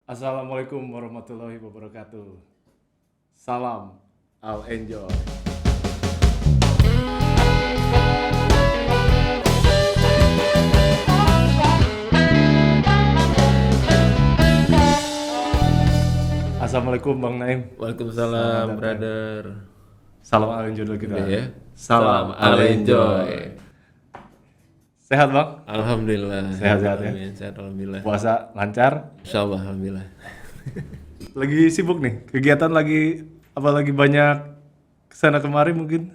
Assalamualaikum warahmatullahi wabarakatuh. Salam Al Enjoy. Assalamualaikum Bang Naim. Waalaikumsalam, brother. Salam Al Enjoy dulu kita. Udah ya? Salam Al Enjoy. Sehat Bang? Alhamdulillah. Sehat-sehat ya? Amin, sehat alhamdulillah. Puasa lancar? Insyaallah alhamdulillah. Lagi sibuk nih? Kegiatan lagi banyak kesana kemari mungkin?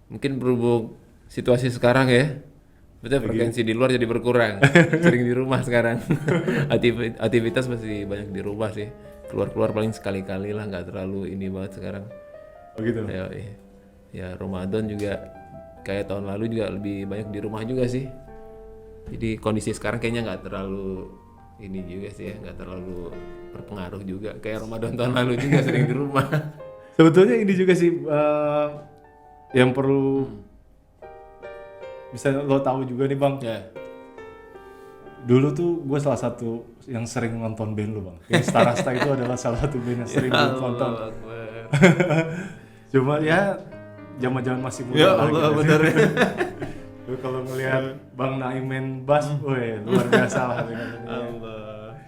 Mungkin berhubung situasi sekarang ya. Betul, frekuensi di luar jadi berkurang. Sering di rumah sekarang. Aktivitas masih banyak di rumah sih. Keluar-keluar paling sekali-kali lah, nggak terlalu ini banget sekarang. Oh gitu? Ya Ramadan juga kayak tahun lalu juga lebih banyak di rumah juga sih. Jadi kondisi sekarang kayaknya nggak terlalu ini juga sih ya, nggak terlalu berpengaruh juga. Kayak Ramadan tahun lalu juga sering di rumah. Sebetulnya ini juga sih yang perlu bisa lo tahu juga nih Bang. Ya. Dulu tuh gue salah satu yang sering nonton band lo Bang. Yang Starasta itu adalah salah satu band yang sering gue tonton. Cuma ya zaman-zaman masih muda Ya lah Allah, gitu. bener. Lu kalau ngelihat Bang Naim main bass, weh luar biasa lah. Allah.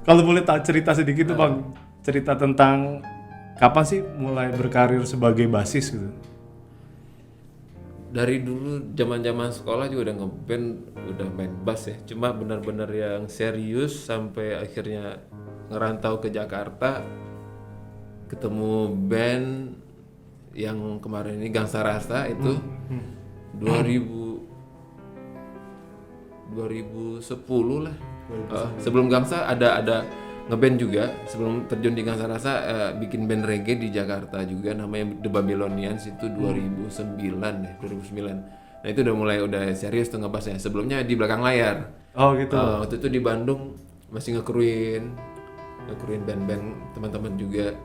Kalau boleh tak cerita sedikit tuh Bang, cerita tentang kapan sih mulai berkarir sebagai bassis gitu? Dari dulu zaman-zaman sekolah juga udah ngeband, udah main bass ya. Cuma benar-benar yang serius sampai akhirnya ngerantau ke Jakarta, ketemu band yang kemarin ini Gangsa Rasta itu 2010 lah. Sebelum Gangsa ada ngeband juga. Sebelum terjun di Gangsa Rasta bikin band reggae di Jakarta juga namanya The Babylonians itu 2009 ya, 2009. Nah itu udah serius tuh ngebahasnya. Sebelumnya di belakang layar. Oh gitu. Waktu itu di Bandung masih ngekruin band-band teman-teman juga.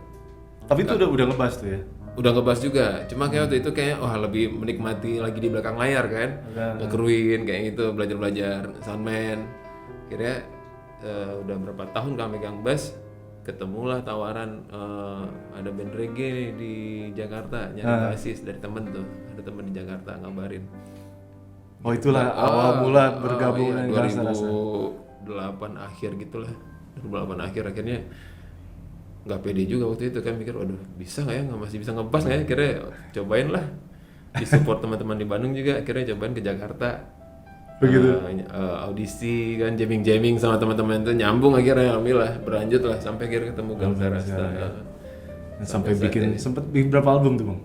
Tapi itu udah ngebahas tuh ya? Udah ngebahas juga, cuma kayak waktu itu kayak wah lebih menikmati lagi di belakang layar kan, ngekruin kayak gitu, belajar soundman. Akhirnya udah berapa tahun kami megang bass, ketemulah tawaran ada band reggae nih di Jakarta, nyari basis dari temen tuh, ada temen di Jakarta ngabarin. Oh itulah awal mula bergabung iya, dengan Gangsa Rasta. 2008 akhir gitulah, 2008 akhirnya nggak pede juga waktu itu kan, mikir waduh bisa nggak ya, masih bisa ngebas nggak ya, akhirnya cobain lah, disupport teman-teman di Bandung juga, akhirnya cobain ke Jakarta. Begitu. Audisi kan, jamming sama teman-teman itu nyambung, akhirnya alhamdulillah berlanjut lah sampai akhirnya ketemu Gangsa Rasta. Dan sampai sempet bikin berapa album tuh Bang?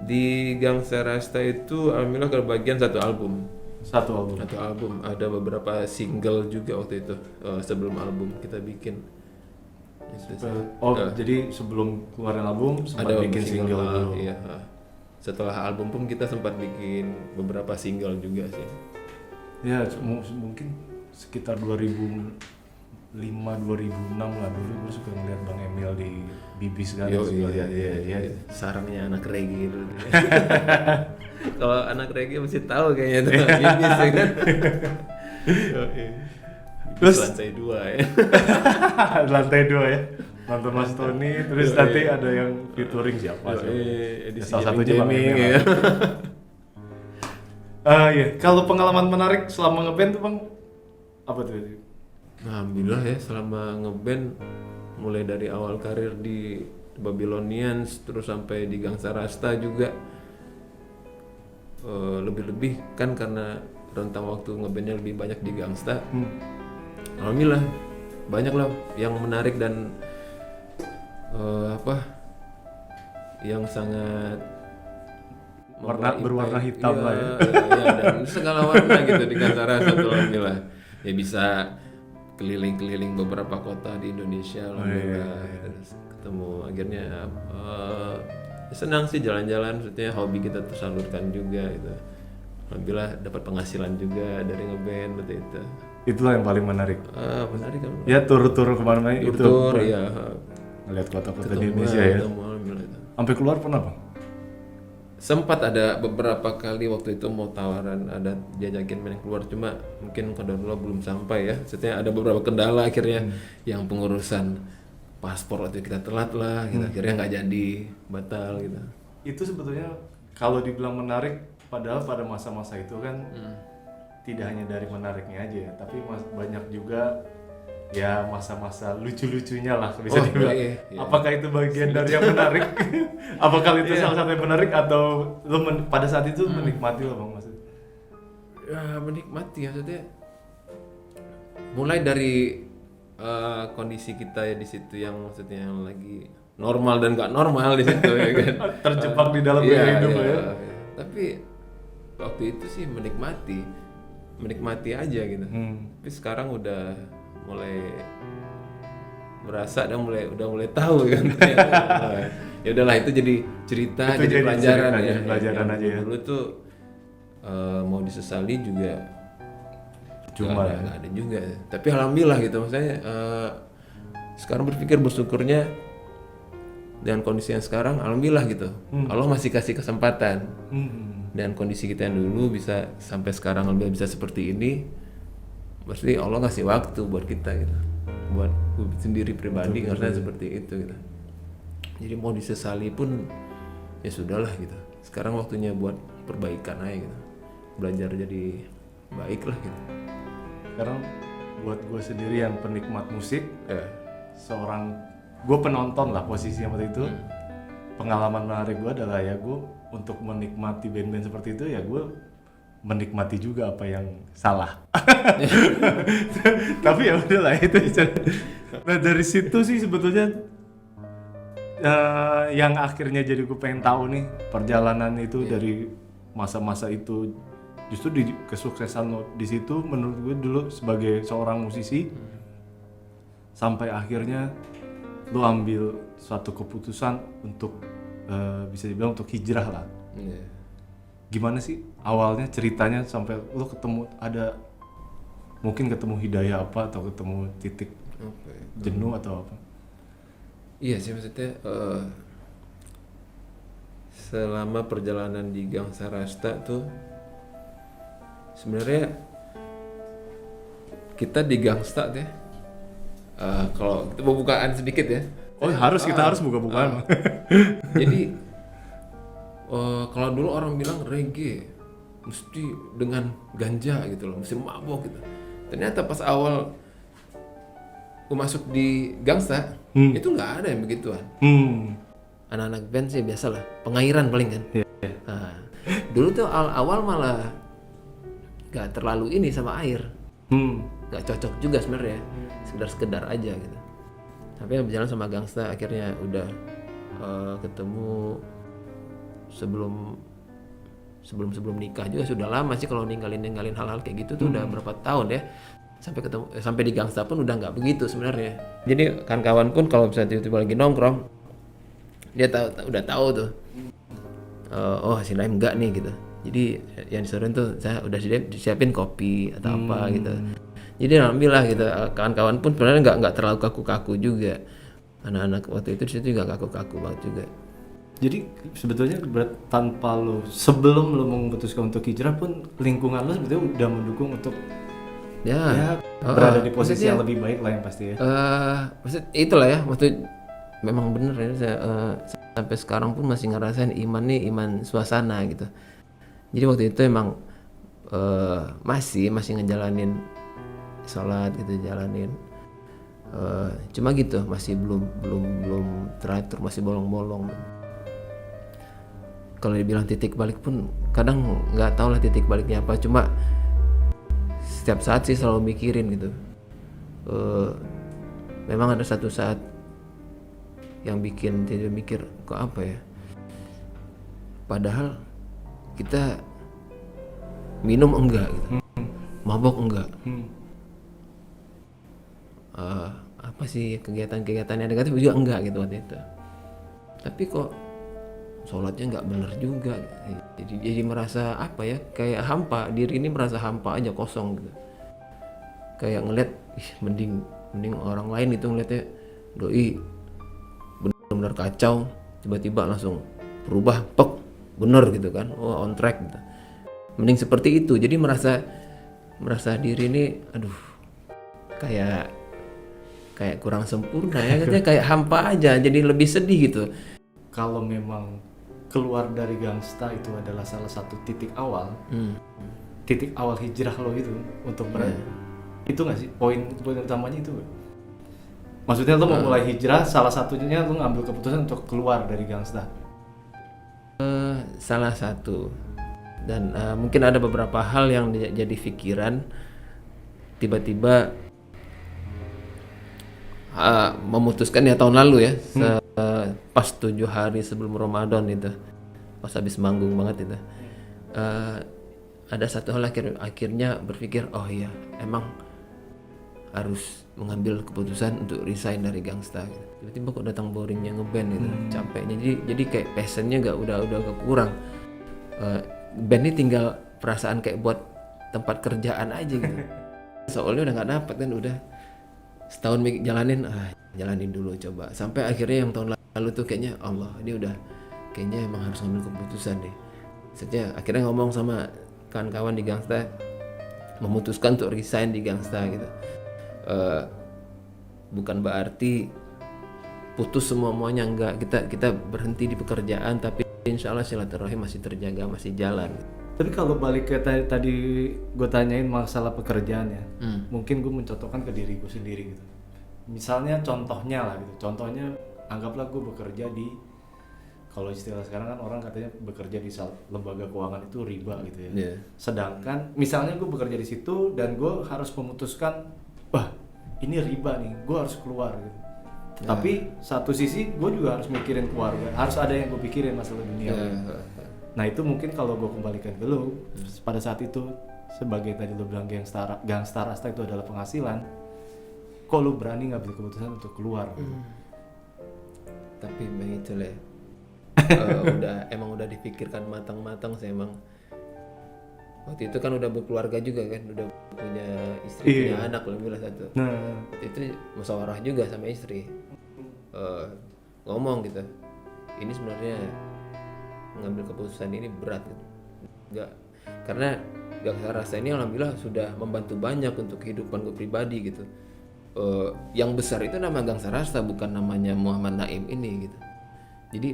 Di Gangsa Rasta itu alhamdulillah kebagian satu album, Satu album. ada beberapa single juga waktu itu, sebelum album kita bikin. Itu sih. Jadi sebelum keluarin album sempat Ada bikin single dulu. iya. Setelah album pun kita sempat bikin beberapa single juga sih. Ya mungkin sekitar 2005 2006 lah, dulu gue suka ngeliat Bang Emil di Bibis kan. Iya. Sarangnya anak reggae dulu. Kalau anak reggae mesti tahu kayaknya tuh Bibis ya kan. Terus Lantai 2 ya. lantai 2 ya. Nonton Mas Tony, terus nanti ada yang featuring siapa sih? Edisi Salah satunya Bang jamming Emil. ya. Iya, kalau pengalaman menarik selama ngeband tuh Bang apa tuh? Nah, alhamdulillah ya selama ngeband mulai dari awal karir di Babylonians terus sampai di Gangsa Rasta juga lebih-lebih kan karena rentang waktu ngebandnya lebih banyak di Gangsta. Alhamdulillah banyak lah yang menarik dan yang sangat Berwarna hitam lah ya. Iya, dan segala warna gitu di Gangsa Rasta tuh alhamdulillah. Ya bisa keliling-keliling beberapa kota di Indonesia alhamdulillah. Terus ketemu akhirnya senang sih jalan-jalan, maksudnya hobi kita tersalurkan juga gitu. Alhamdulillah dapat penghasilan juga dari ngeband waktu itu. Itulah yang paling menarik. Menarik kan? Ya tur-tur kemana-mana itu. Tur ya. Ngeliat kota-kota di Indonesia ya. Ketemu alhamdulillah itu. Sampai keluar pernah Bang? sempat ada beberapa kali waktu itu mau tawaran, ada diajakin main keluar, cuma mungkin kodratullah belum sampai ya. Maksudnya ada beberapa kendala akhirnya yang pengurusan paspor waktu itu kita telat lah, gitu. Akhirnya nggak jadi, batal gitu. Itu sebetulnya kalau dibilang menarik, padahal pada masa-masa itu kan tidak hanya dari menariknya aja ya, tapi banyak juga ya masa-masa lucu-lucunya lah bisa dibilang. Iya. Apakah itu bagian dari yang menarik? Apakah itu salah satu yang menarik atau lo pada saat itu menikmati lo bang maksudnya? Ya menikmati maksudnya. Mulai dari kondisi kita ya di situ yang maksudnya yang lagi normal dan nggak normal di situ ya kan. Terjebak di dalam Iya, hidup iya, ya. iya. Tapi waktu itu sih menikmati aja gitu. Tapi sekarang udah mulai merasa dan udah mulai tahu kan. Ya udahlah itu jadi cerita, Itu jadi jadi pelajaran cerita, ya. jadi pelajaran Yang aja ya. Dulu tuh mau disesali juga Cuma nggak ada juga. Tapi alhamdulillah gitu maksudnya sekarang bersyukurnya dengan kondisi yang sekarang alhamdulillah gitu. Allah masih kasih kesempatan. Dan kondisi kita yang dulu bisa sampai sekarang alhamdulillah bisa seperti ini. Pasti Allah ngasih waktu buat kita gitu. Buat gue sendiri pribadi karena seperti itu gitu. Jadi mau disesali pun ya sudahlah gitu. Sekarang waktunya buat perbaikan aja gitu. Belajar jadi baik lah gitu. sekarang buat gue sendiri yang penikmat musik, gue penonton lah posisinya waktu itu. Pengalaman menarik gue adalah ya gue untuk menikmati band-band seperti itu ya gue menikmati juga apa yang salah. Tapi ya udahlah itu. Nah dari situ sih sebetulnya yang akhirnya jadi gue pengen tahu nih perjalanan itu dari masa-masa itu. Justru di kesuksesan lo di situ menurut gue dulu sebagai seorang musisi sampai akhirnya lo ambil suatu keputusan untuk bisa dibilang untuk hijrah lah. Gimana sih awalnya ceritanya sampai lo ketemu mungkin ketemu hidayah apa atau ketemu titik jenuh atau apa? Iya sih maksudnya selama perjalanan di Gangsa Rasta tuh sebenarnya kita di Gangsta deh. Kalau kita mau bukaan sedikit ya. Kita harus buka-bukaan. Jadi kalau dulu orang bilang reggae mesti dengan ganja gitu loh, mesti mabok gitu. Ternyata pas awal gue masuk di Gangsta itu nggak ada yang begituan. Anak-anak band sih biasalah, pengairan paling kan. Nah, dulu tuh awal malah gak terlalu ini sama air, gak cocok juga sebenarnya, sekedar aja gitu. Tapi berjalan sama Gangsta akhirnya udah ketemu sebelum nikah juga sudah lama sih. Kalau ninggalin hal-hal kayak gitu tuh udah berapa tahun ya. Sampai di Gangsta pun udah nggak begitu sebenarnya. Jadi kan kawan pun kalau misalnya tiba-tiba lagi nongkrong dia udah tahu tuh, oh si Naim enggak nih gitu. Jadi yang disuruhin tuh saya udah disiapin kopi atau apa gitu. Jadi alhamdulillah gitu, kawan-kawan pun sebenarnya nggak terlalu kaku-kaku juga. Anak-anak waktu itu di situ juga kaku-kaku banget juga. Jadi sebetulnya tanpa sebelum lo memutuskan untuk hijrah pun lingkungan lo sebetulnya udah mendukung untuk berada di posisi yang lebih baik lah yang pasti ya. Maksud itulah ya, maksud memang bener ya saya sampai sekarang pun masih ngerasain iman suasana gitu. Jadi waktu itu emang masih ngejalanin sholat gitu, jalanin cuma gitu, masih belum teratur, masih bolong-bolong. Kalau dibilang titik balik pun kadang nggak tahu lah titik baliknya apa, cuma setiap saat sih selalu mikirin gitu. Memang ada satu saat yang bikin tidak mikir kok apa ya, padahal kita minum enggak gitu, mabok enggak, apa sih kegiatan-kegiatan yang negatif juga enggak gitu waktu itu. Tapi kok sholatnya nggak bener juga, jadi merasa apa ya, kayak hampa, diri ini merasa hampa aja, kosong gitu. Kayak ngeliat mending orang lain itu ngeliatnya doi bener-bener kacau, tiba-tiba langsung berubah, pek bener gitu kan, on track gitu. Mending seperti itu. Jadi merasa diri ini aduh kayak kurang sempurna ya, katanya kayak hampa aja, jadi lebih sedih gitu. Kalau memang keluar dari Gangsta itu adalah salah satu titik awal hijrah lo itu untuk itu nggak sih poin utamanya itu? Maksudnya lo mau mulai hijrah, salah satunya lo ngambil keputusan untuk keluar dari Gangsta. Salah satu, dan mungkin ada beberapa hal yang jadi pikiran tiba-tiba memutuskan ya tahun lalu ya, pas 7 hari sebelum Ramadan itu, pas habis manggung banget itu, ada satu hal akhirnya berpikir, oh iya emang harus mengambil keputusan untuk resign dari Gangsta gitu. Tiba-tiba kok datang boringnya ngeband gitu, capeknya, jadi kayak passionnya udah kurang. Band ini tinggal perasaan kayak buat tempat kerjaan aja gitu. Soalnya udah nggak dapet kan, udah setahun jalanin dulu coba, sampai akhirnya yang tahun lalu tuh kayaknya Allah ini udah kayaknya emang harus ngambil keputusan deh. Maksudnya akhirnya ngomong sama kawan-kawan di Gangsta, memutuskan untuk resign di Gangsta gitu. Bukan berarti putus semuanya, enggak, kita berhenti di pekerjaan, tapi insya Allah silaturahim masih terjaga, masih jalan. Tapi kalau balik ke tadi gue tanyain masalah pekerjaan ya, mungkin gue mencontohkan ke diri gue sendiri gitu. Misalnya contohnya anggaplah gue bekerja di, kalau istilah sekarang kan orang katanya bekerja di lembaga keuangan itu riba gitu ya. Yeah. Sedangkan misalnya gue bekerja di situ dan gue harus memutuskan, wah ini riba nih, gue harus keluar gitu. Yeah. Tapi satu sisi gue juga harus mikirin keluarga, harus ada yang gue pikirin masalah dunia. Yeah. Nah itu mungkin kalau gue kembalikan ke lo, pada saat itu sebagai tadi lo bilang Gangsta Rasta itu adalah penghasilan, kok lo berani ngambil keputusan untuk keluar? Tapi begitu lah. Udah dipikirkan matang-matang sih emang. Waktu itu kan udah berkeluarga juga kan, udah punya istri, punya anak lebih lah satu. Waktu itu musyawarah juga sama istri, ngomong gitu, ini sebenarnya mengambil keputusan ini berat gitu. Enggak, karena Gangsta Rasta ini alhamdulillah sudah membantu banyak untuk kehidupan gue pribadi gitu. Yang besar itu nama Gangsta Rasta, bukan namanya Muhammad Naim ini gitu. Jadi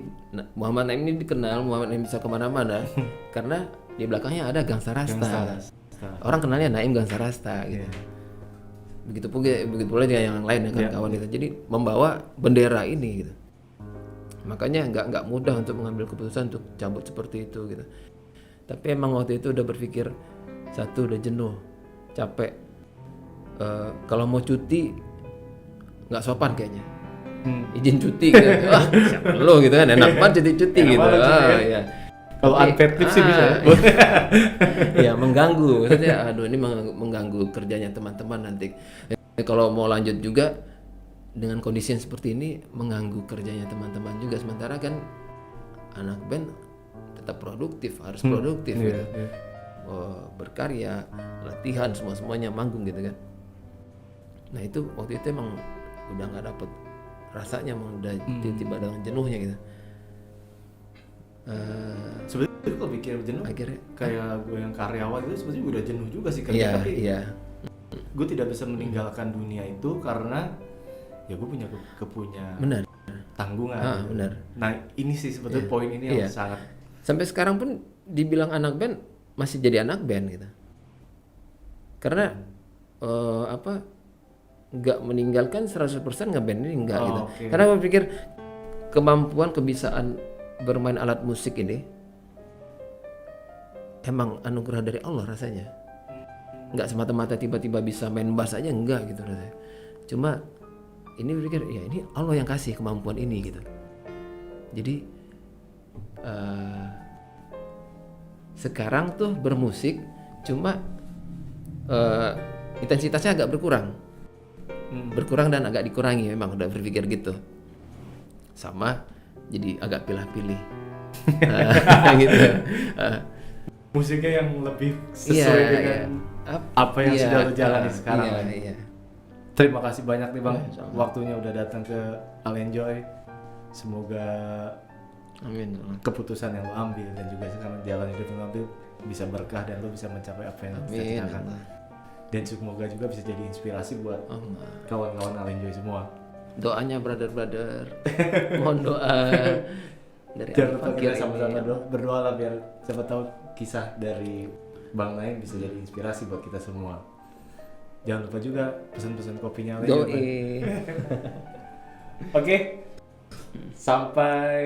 Muhammad Naim ini dikenal, Muhammad Naim bisa kemana-mana karena di belakangnya ada Gangsta Rasta. Orang kenalnya Naim Gangsta Rasta gitu. Begitu pula dengan yang lain ya kan, kawan kita. Jadi membawa bendera ini gitu. Makanya nggak mudah untuk mengambil keputusan untuk cabut seperti itu gitu. Tapi emang waktu itu udah berpikir, satu udah jenuh, capek. Kalau mau cuti nggak sopan kayaknya. Izin cuti gitu. Siapa lo gitu kan, enak banget cuti gitu. Ya. Kalau unpaid leave sih bisa. Ya mengganggu. Maksudnya aduh ini mengganggu kerjanya teman-teman nanti. Kalau mau lanjut juga dengan kondisi yang seperti ini mengganggu kerjanya teman-teman juga, sementara kan anak band tetap produktif, harus produktif gitu. Berkarya, latihan, semuanya manggung gitu kan. Nah itu waktu itu emang udah nggak dapet rasanya, emang udah tiba-tiba dengan jenuhnya gitu. Sebenarnya kalau pikir jenuh akhirnya kayak gue yang karyawan itu sebenarnya udah jenuh juga sih kerja, tapi gue tidak bisa meninggalkan dunia itu karena ya gue punya tanggungan. Benar. Nah ini sih sebetulnya poin ini yang sangat, sampai sekarang pun dibilang anak band masih jadi anak band gitu, karena nggak meninggalkan 100% ngeband ini enggak gitu. Okay. Karena gue pikir kemampuan kebisaan bermain alat musik ini emang anugerah dari Allah rasanya. Nggak semata-mata tiba-tiba bisa main bass aja, enggak gitu rasanya. Cuma ini berpikir ya ini Allah yang kasih kemampuan ini gitu. Jadi sekarang tuh bermusik cuma intensitasnya agak berkurang dan agak dikurangi, memang udah berpikir gitu. Sama jadi agak pilih-pilih gitu. Musiknya yang lebih sesuai dengan apa yang sudah lo jalani sekarang. Terima kasih banyak nih Bang, waktunya udah datang ke Al Enjoy. Semoga Amin. keputusan yang lo ambil dan juga sekarang jalan hidup yang lo ambil bisa berkah dan lo bisa mencapai apa yang lo Amin. cita-citakan. Dan semoga juga bisa jadi inspirasi buat Allah. kawan-kawan Alenjoy semua. Doanya brother. Mohon doa dari Jangan lupa Al-Fakir kita sama-sama ini. berdoa lah biar siapa tahu kisah dari Bang Naim bisa jadi inspirasi buat kita semua. Jangan lupa juga pesan-pesan kopinya Alenjoy. Doi. Oke. Sampai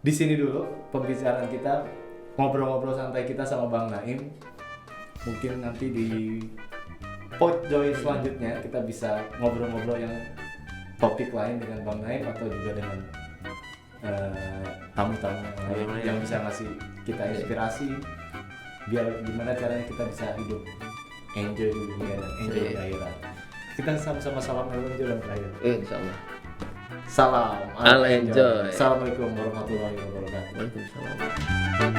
di sini dulu pembicaraan kita, ngobrol-ngobrol santai kita sama Bang Naim. Mungkin nanti di Podjoy selanjutnya kita bisa ngobrol-ngobrol yang topik lain dengan Bang Naim atau juga dengan tamu-tamu yang lain yang bisa ngasih kita inspirasi biar gimana caranya kita bisa hidup enjoy di dunia dan enjoy di akhirat. Kita sama-sama salam Alenjoy dan terakhir. Insyaallah. Salam Alenjoy. Assalamualaikum warahmatullahi wabarakatuh. Waalaikumsalam.